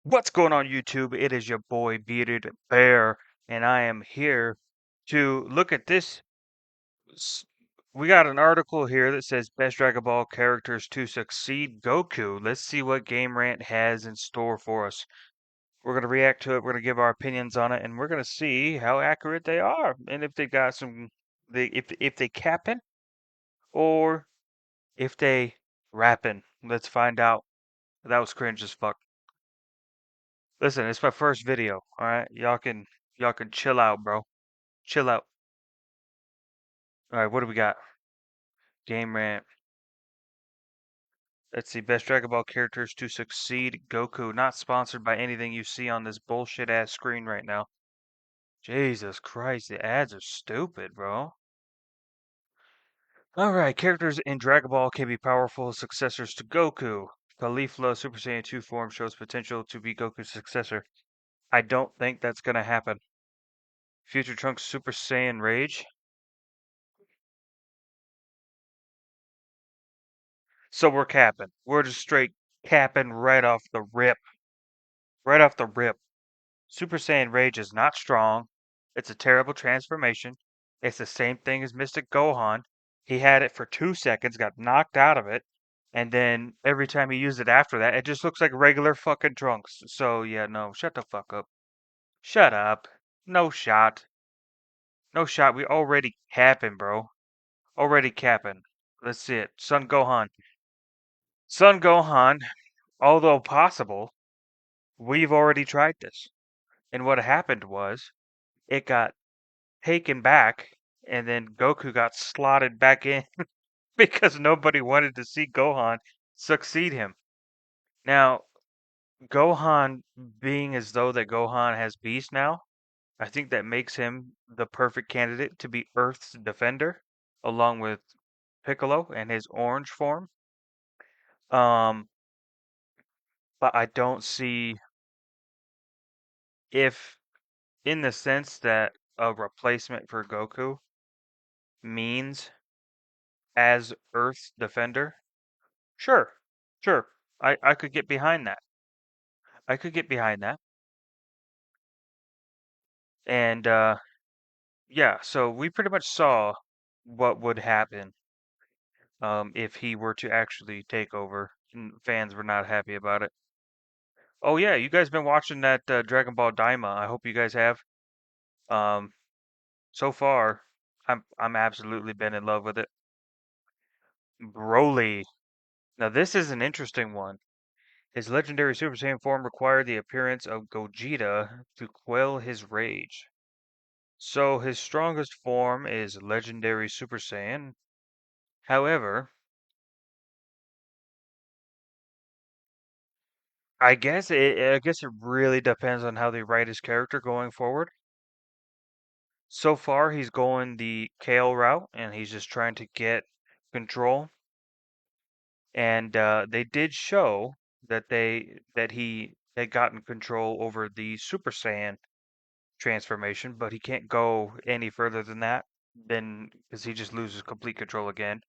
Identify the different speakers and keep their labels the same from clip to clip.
Speaker 1: What's going on YouTube? It is your boy Bearded Bear, and I am here to look at this. s- We got an article here that says best Dragon Ball characters to succeed Goku. Let's see what Game Rant has in store for us. We're gonna react to it. We're gonna give our opinions on it, and we're gonna see how accurate they are, and if they got if they capping or if they rapping. Let's find out. That was cringe as fuck. Listen, it's my first video. All right, y'all can chill out, bro. Chill out. All right, what do we got? Game rant. Let's see. Best Dragon Ball characters to succeed Goku. Not sponsored by anything you see on this bullshit ass screen right now. Jesus Christ, the ads are stupid, bro. All right, characters in Dragon Ball can be powerful successors to Goku. Caulifla Super Saiyan 2 form shows potential to be Goku's successor. I don't think that's gonna happen. Future Trunks Super Saiyan Rage. So we're capping. We're just straight capping right off the rip. Right off the rip. Super Saiyan Rage is not strong. It's a terrible transformation. It's the same thing as Mystic Gohan. He had it for 2 seconds, got knocked out of it, and then every time he used it after that, it just looks like regular fucking Trunks. So yeah, no, shut the fuck up. Shut up. No shot. No shot. We already capping, bro. Already capping. Let's see it. Son Gohan. Son Gohan, although possible, we've already tried this. And what happened was it got taken back, and then Goku got slotted back in because nobody wanted to see Gohan succeed him. Now, Gohan being as though that Gohan has Beast now, I think that makes him the perfect candidate to be Earth's defender, along with Piccolo and his orange form. Um, but I don't see if, in the sense that a replacement for Goku means as Earth's defender. Sure, sure. I could get behind that. I could get behind that. And yeah, so we pretty much saw what would happen if he were to actually take over. And fans were not happy about it. Oh yeah, you guys been watching that Dragon Ball Daima. I hope you guys have. Um, so far, I'm absolutely been in love with it. Broly. Now this is an interesting one. His legendary Super Saiyan form required the appearance of Gogeta to quell his rage. So his strongest form is legendary Super Saiyan. However, I guess it really depends on how they write his character going forward. So far, he's going the Kale route, and he's just trying to get control. And they did show that he had gotten control over the Super Saiyan transformation, but he can't go any further than that, then because he just loses complete control again.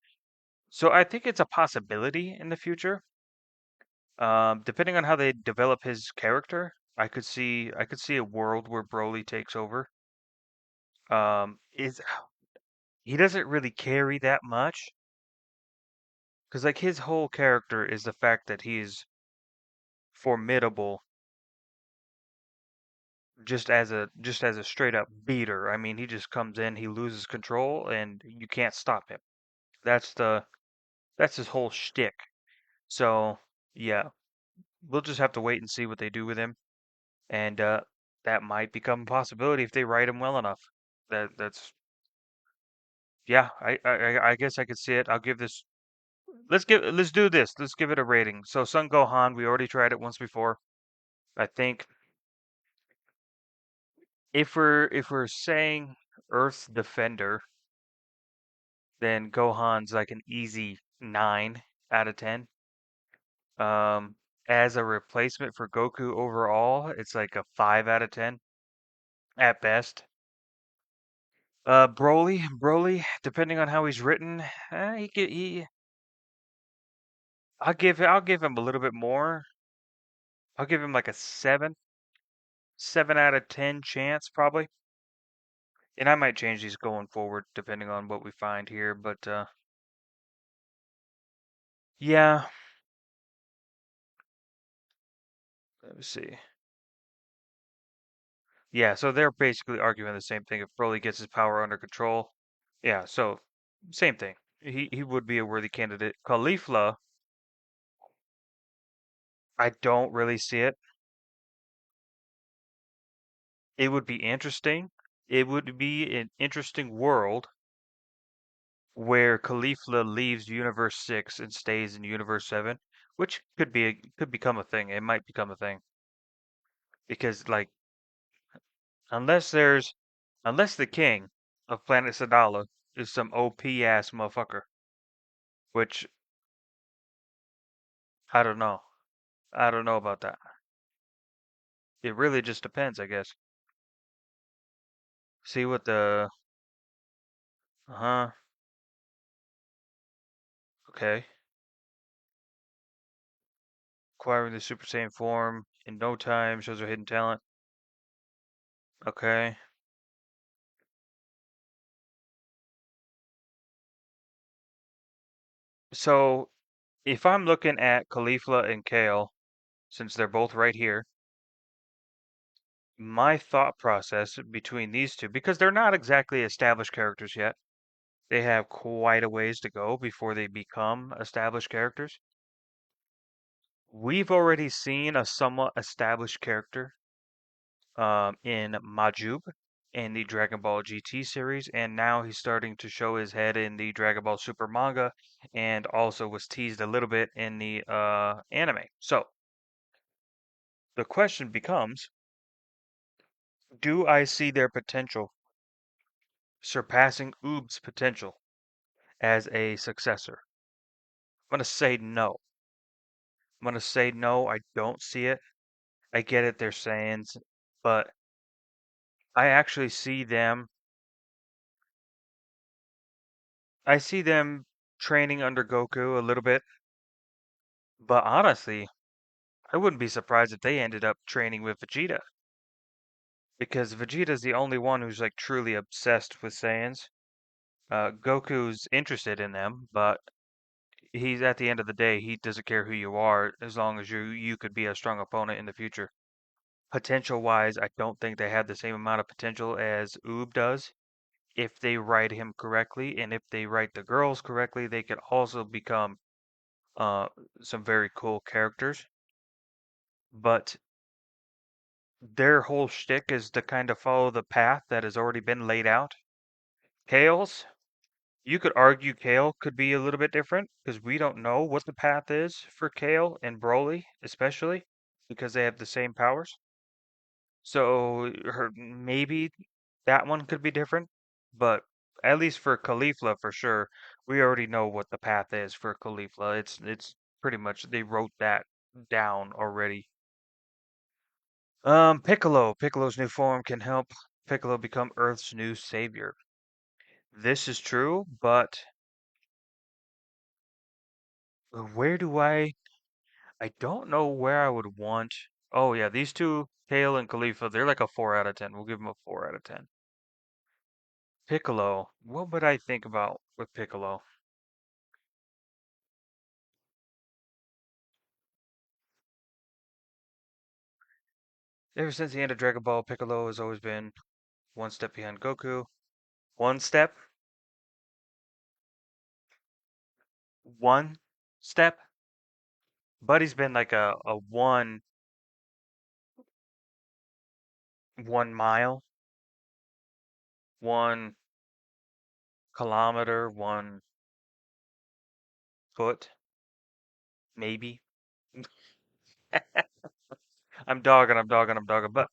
Speaker 1: So I think it's a possibility in the future. Depending on how they develop his character, I could see a world where Broly takes over. Is he doesn't really carry that much because like his whole character is the fact that he's formidable just as a straight up beater. I mean, he just comes in, he loses control, and you can't stop him. That's the that's his whole shtick. So yeah, we'll just have to wait and see what they do with him, and that might become a possibility if they write him well enough. That's yeah. I guess I could see it. I'll give this. Let's do this. Let's give it a rating. So Sun Gohan, we already tried it once before. I think if we're saying Earth's defender, then Gohan's like an easy 9 out of 10. Um, as a replacement for Goku overall, it's like a 5 out of 10 at best. Broly, depending on how he's written, I'll give him a little bit more. I'll give him like a 7 out of 10 chance probably. And I might change these going forward depending on what we find here, but yeah, let me see. Yeah, so they're basically arguing the same thing. If Broly gets his power under control, yeah, so same thing. He would be a worthy candidate. Caulifla, I don't really see it. It would be interesting. It would be an interesting world where Caulifla leaves Universe 6 and stays in Universe 7, which could become a thing. It might become a thing because like unless there's unless the king of Planet Sadala is some OP ass motherfucker, which I don't know. I don't know about that. It really just depends, I guess. See what the uh-huh. Okay. Acquiring the Super Saiyan form in no time shows her hidden talent. Okay. So if I'm looking at Caulifla and Kale, since they're both right here, my thought process between these two, because they're not exactly established characters yet, they have quite a ways to go before they become established characters. We've already seen a somewhat established character in Majub in the Dragon Ball GT series, and now he's starting to show his head in the Dragon Ball Super manga, and also was teased a little bit in the anime. So the question becomes, do I see their potential surpassing Oob's potential as a successor? I'm gonna say no. I'm gonna say no, I don't see it. I get it, they're Saiyans, but I actually see them I see them training under Goku a little bit, but honestly, I wouldn't be surprised if they ended up training with Vegeta because Vegeta's the only one who's like truly obsessed with Saiyans. Goku's interested in them, but he's at the end of the day, he doesn't care who you are as long as you could be a strong opponent in the future. Potential wise, I don't think they have the same amount of potential as Oob does. If they write him correctly, and if they write the girls correctly, they could also become uh, some very cool characters. But their whole shtick is to kind of follow the path that has already been laid out. Kale's, you could argue Kale could be a little bit different because we don't know what the path is for Kale and Broly, especially because they have the same powers. So maybe that one could be different, but at least for Caulifla for sure, we already know what the path is for Caulifla. It's pretty much they wrote that down already. Piccolo. Piccolo's new form can help Piccolo become Earth's new savior. This is true, but where do I don't know where I would want. Oh yeah, these two, Kale and Khalifa, they're like a 4 out of 10. We'll give them a 4 out of 10. Piccolo. What would I think about with Piccolo? Ever since the end of Dragon Ball, Piccolo has always been one step behind Goku. One step? One step? Buddy's been like a 1 mile, 1 kilometer, 1 foot, maybe. I'm dogging, but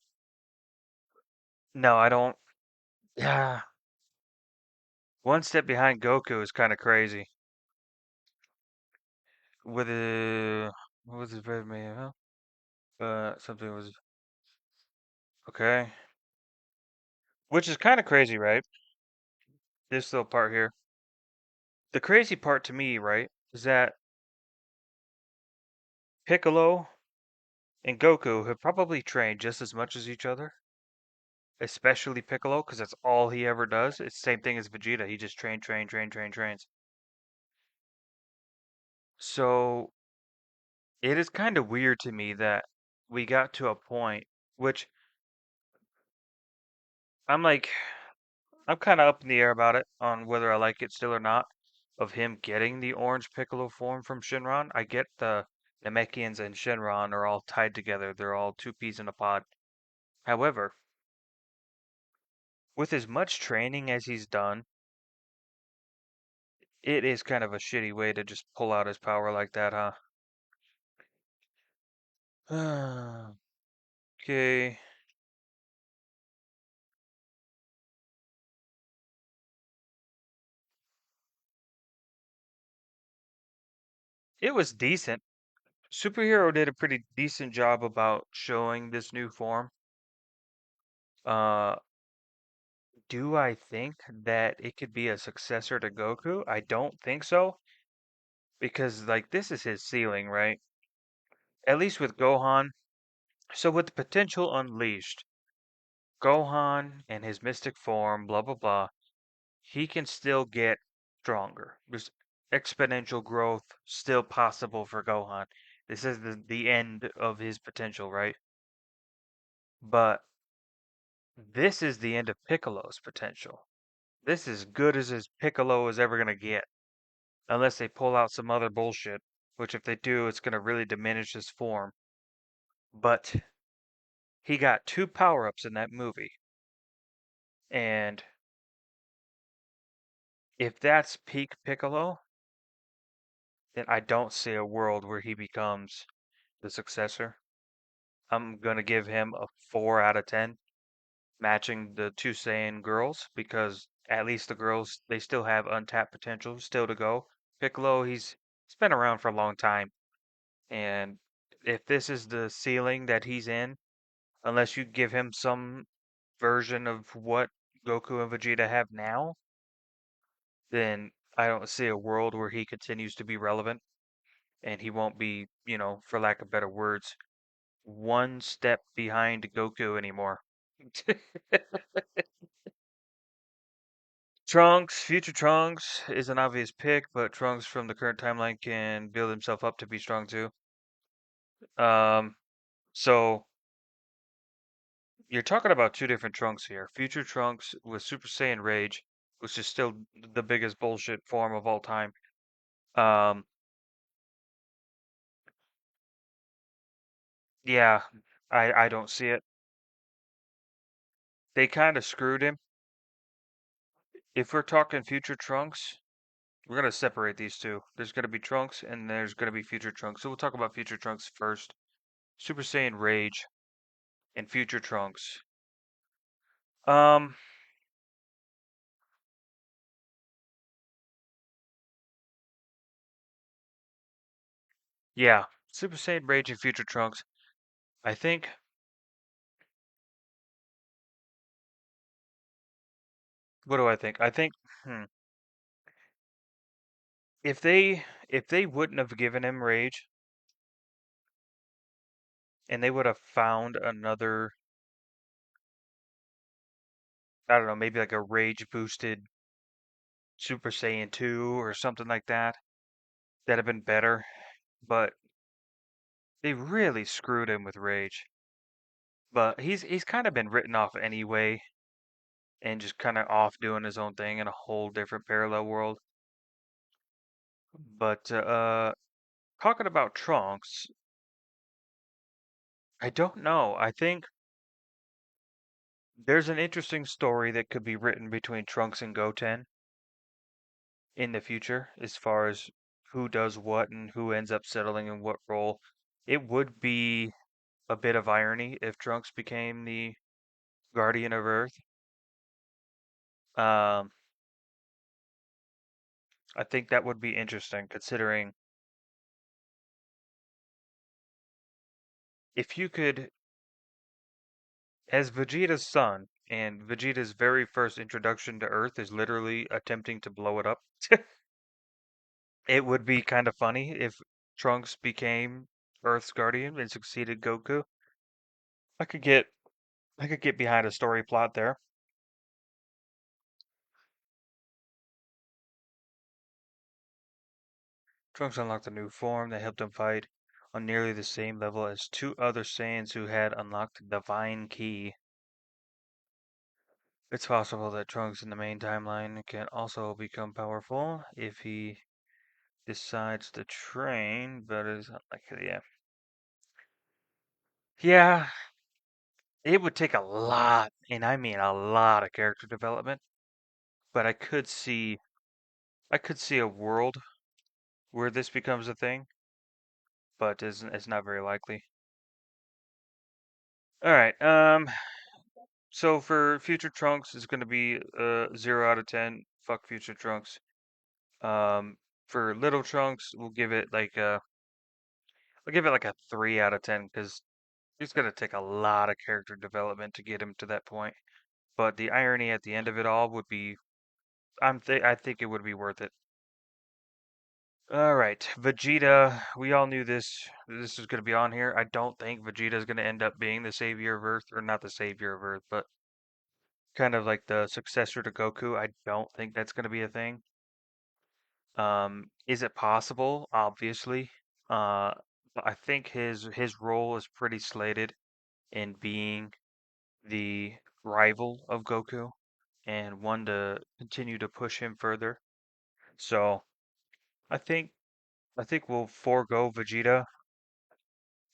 Speaker 1: no, I don't. Yeah, one step behind Goku is kind of crazy. With a what was his red man? Huh? Something was okay, which is kind of crazy, right? This little part here. The crazy part to me, right, is that Piccolo. and Goku have probably trained just as much as each other, especially Piccolo, because that's all he ever does. It's the same thing as Vegeta. He just trains. So it is kind of weird to me that we got to a point which I'm like, I'm kind of up in the air about it on whether I like it still or not, of him getting the orange Piccolo form from Shinron. I get the Namekians and Shinron are all tied together. They're all two peas in a pod. However, with as much training as he's done, it is kind of a shitty way to just pull out his power like that, huh? Okay. It was decent. Superhero did a pretty decent job about showing this new form. Uh, do I think that it could be a successor to Goku? I don't think so, because like this is his ceiling, right? At least with Gohan. So with the potential unleashed, Gohan and his mystic form, blah blah blah, he can still get stronger. There's exponential growth still possible for Gohan. This is the end of his potential, right? But this is the end of Piccolo's potential. This is good as his Piccolo is ever gonna get, unless they pull out some other bullshit, which if they do, it's gonna really diminish his form. But he got two power-ups in that movie, and if that's peak Piccolo, then I don't see a world where he becomes the successor. I'm gonna give him a 4 out of 10, matching the two Saiyan girls, because at least the girls, they still have untapped potential still to go. Piccolo, he's been around for a long time, and if this is the ceiling that he's in, unless you give him some version of what Goku and Vegeta have now, then I don't see a world where he continues to be relevant and he won't be, for lack of better words, one step behind Goku anymore. Trunks, future Trunks is an obvious pick, but Trunks from the current timeline can build himself up to be strong too. Um, so you're talking about two different Trunks here. Future Trunks with Super Saiyan Rage, which is still the biggest bullshit form of all time. Um, yeah, I don't see it. They kind of screwed him. If we're talking future Trunks, we're gonna separate these two. There's gonna be Trunks and there's gonna be future Trunks. So we'll talk about future Trunks first. Super Saiyan Rage and future Trunks. Um, yeah, Super Saiyan Rage and future Trunks. I think. What do I think? I think. Hmm, if they wouldn't have given him Rage and they would have found another, I don't know, maybe like a Rage boosted Super Saiyan 2 or something like that, that'd have been better. But they really screwed him with Rage. But he's kind of been written off anyway, and just kind of off doing his own thing in a whole different parallel world. But talking about Trunks, I don't know. I think there's an interesting story that could be written between Trunks and Goten in the future, as far as who does what and who ends up settling in what role. It would be a bit of irony if Trunks became the Guardian of Earth. Um, I think that would be interesting, considering if you could, as Vegeta's son, and Vegeta's very first introduction to Earth is literally attempting to blow it up. It would be kind of funny if Trunks became Earth's guardian and succeeded Goku. I could get I could get behind a story plot there. Trunks unlocked a new form that helped him fight on nearly the same level as two other Saiyans who had unlocked the Divine Key. It's possible that Trunks in the main timeline can also become powerful if he decides to train, but it's unlikely. Yeah. Yeah, it would take a lot, and I mean a lot of character development, but I could see a world where this becomes a thing, but it's not very likely. All right. So for future Trunks, it's gonna be 0 out of 10. Fuck future Trunks. Um, for little Trunks, I'll give it like a 3 out of 10 because it's gonna take a lot of character development to get him to that point. But the irony at the end of it all would be, I think it would be worth it. All right, Vegeta. We all knew this was gonna be on here. I don't think Vegeta is gonna end up being the savior of Earth, or not the savior of Earth, but kind of like the successor to Goku. I don't think that's gonna be a thing. Is it possible? Obviously. Uh, but I think his role is pretty slated in being the rival of Goku and one to continue to push him further. So I think I think we'll forego Vegeta.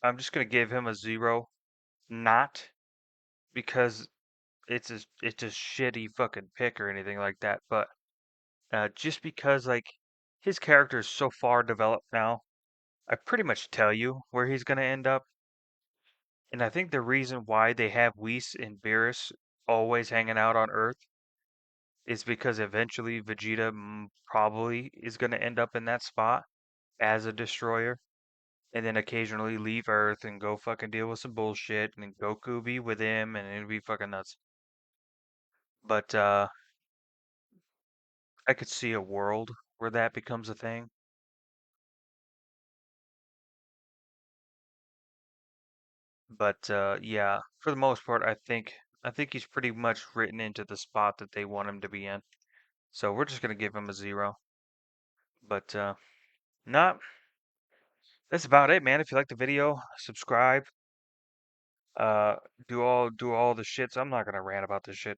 Speaker 1: I'm just gonna give him a 0, not because it's a shitty fucking pick or anything like that, but just because like his character is so far developed now, I pretty much tell you where he's gonna end up. And I think the reason why they have Whis and Beerus always hanging out on Earth is because eventually Vegeta probably is gonna end up in that spot as a destroyer, and then occasionally leave Earth and go fucking deal with some bullshit, and then Goku be with him, and it'd be fucking nuts. But I could see a world where that becomes a thing. But yeah, for the most part, I think he's pretty much written into the spot that they want him to be in. So we're just gonna give him a 0. But not. That's about it, man. If you like the video, subscribe. Uh, do all the shits. I'm not gonna rant about this shit.